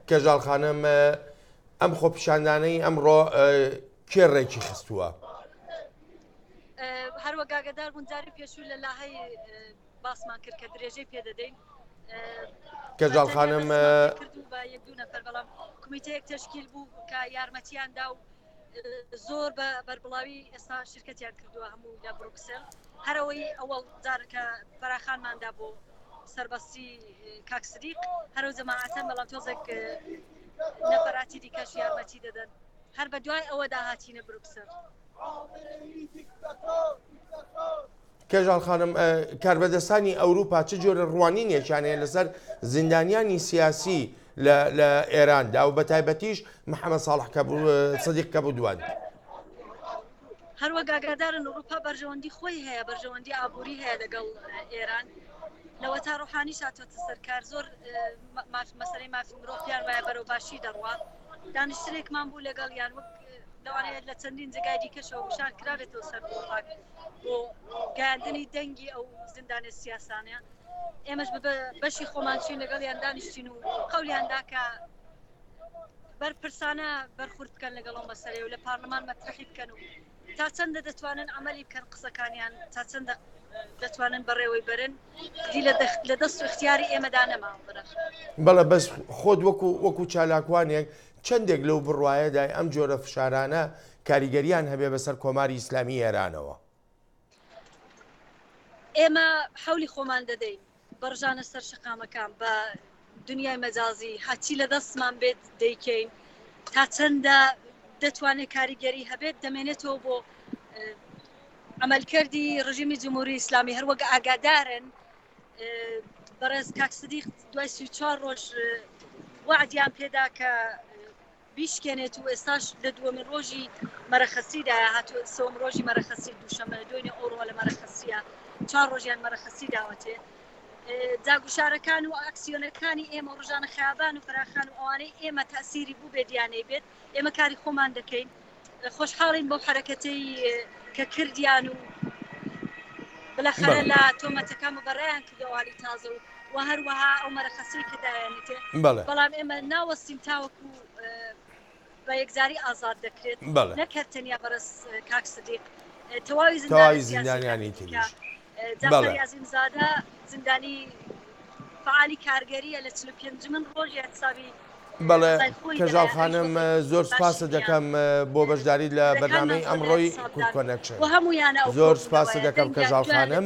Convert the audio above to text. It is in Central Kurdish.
کەژاڵ خانم ئەم خۆپیشاندانەی ئەمڕۆ کێڕێکی خستووە. هەروەک ئاگادار بوون جاری پێشوو لە لاهەی باسمان کرد کە درێژەی پێدەدەین کەژاڵ خانم کردو بە یەک دوو نەفەر بەڵام کمیتەیەک تشکیل بوو کە یارمەتیاندا و زۆر بە بەربڵاوی ئێستا شرکەتیان کردووە هەموو لە بروکسل هەرەوەی ئەوەڵ جارکە فەراخانماندا بۆ سەربەستی کاکسریق هەرو جەماعەتەن بەڵام تۆزێک نەفەراتی دیکەش یارمەتی دەدەن هەر بە دوای ئەوە داهاتینە بروکسل. کەژاڵ خانم کاربەدەستانی ئەوروپا چ جۆرە ڕوانینێکیانەیە لەسەر زیندانیانی سیاسی لە ئێراندا و بە تایبەتیش محەممەد ساڵح سەدیق کەبودوان. هەروەک ئاگادارن ئەوروپا بەرژەوەندی خۆی هەیە بەرژەوەندی ئابووری هەیە لەگەڵ ئێران لەوە تا ڕۆحانی هاتوۆتە سەرکار زۆر مەسەرەی مافی مرۆڤیان وایە بەرەو باشی دەڕوا دانیشتنێکمان بوو لەگەڵ یان وەک لەوانەیە لە چەندین جگای دیکەشەوە بشار کرابێتەوە سەر بۆ گەاندنی دەنگی ئەو زیندانە سیاسانە ئێمەش بەشی خۆمانچین لەگەڵ یان دانیشتین و قەولیاندا کە بەرپرسانە بەرخورد بکەن لەگەڵ ئەو مەسەرەیە و لە پارلەمان مەترحی بکەن و تا چەندە دەتوانن عملی بکەن قسەکانیان تا چەندە دەتوانن بەڕێوەی بەرن دی لە دەست و اختیاری ئێمەدا نەماوەڕە. بەڵە بەس خۆت وەکو چالاکوانێک چەندێک لەو بڕواایەدای ئەم جۆرە فشارانە کاریگەریان هەبێ بەسەر کۆماری ئیسلامی ئێرانەوە. ئێمە حولی خۆمان دەدەین بەڕژانە سەر شقامەکان بە دنیای مەجازی هاچی لە دەستمان بێت دەیکەین تا چەندە دەتوانێت کاریگەری هەبێت دەمێنێتەوە بۆ عملکردی ڕژیمی جمهوری ئیسلامی هەروەک ئاگادارن بەڕێز کاکسدیق دوای 34 ڕۆژ وعدیان پێدا کە بیشکێنێت و ئێستاش لە دووەمین ڕۆژی مەرەخەسیدا هاتووە سەوەم ڕۆژی مەرەخەسی دووشەمە دوێنێ ئەوڕۆ لە مەرەخەسیە 4 ڕۆژیان مەرەخەسی داوەتێ جاگوشارەکان و ئاکسیۆنەکانی ئێمە ڕژانە خیابان و فراخان و ئەوانەی ئێمە تەسیری بوو بێدیانەی بێت ئێمە کاری خۆمان دەکەین خۆشحاڵین بۆ حرەکەتەی کە کردیان و بەلاخەرە لە تۆمەتەکان و بەڕێیان کردەوەی تازە و هەروەها ئەو مەرەخەسی کردایانێتێ بەڵام ئێمە ناوەستیم تاوەکو بە یەکجاری ئازاد دەکرێت نەکردتەنیا بەرز کاکسدیق تەواوی زیندانیانی تریش جعفەر یاسینزادە زیندانی فعالی کارگەریە لە 45 ڕۆژی حسابی. بەڵێ کەژاڵ خانم زۆر سپاسە دەکەم بۆ بەشداری لە بەرنامەی ئەمڕۆی کورت کۆنەکشن زۆر سپاسە دەکەم کەژاڵ خانم.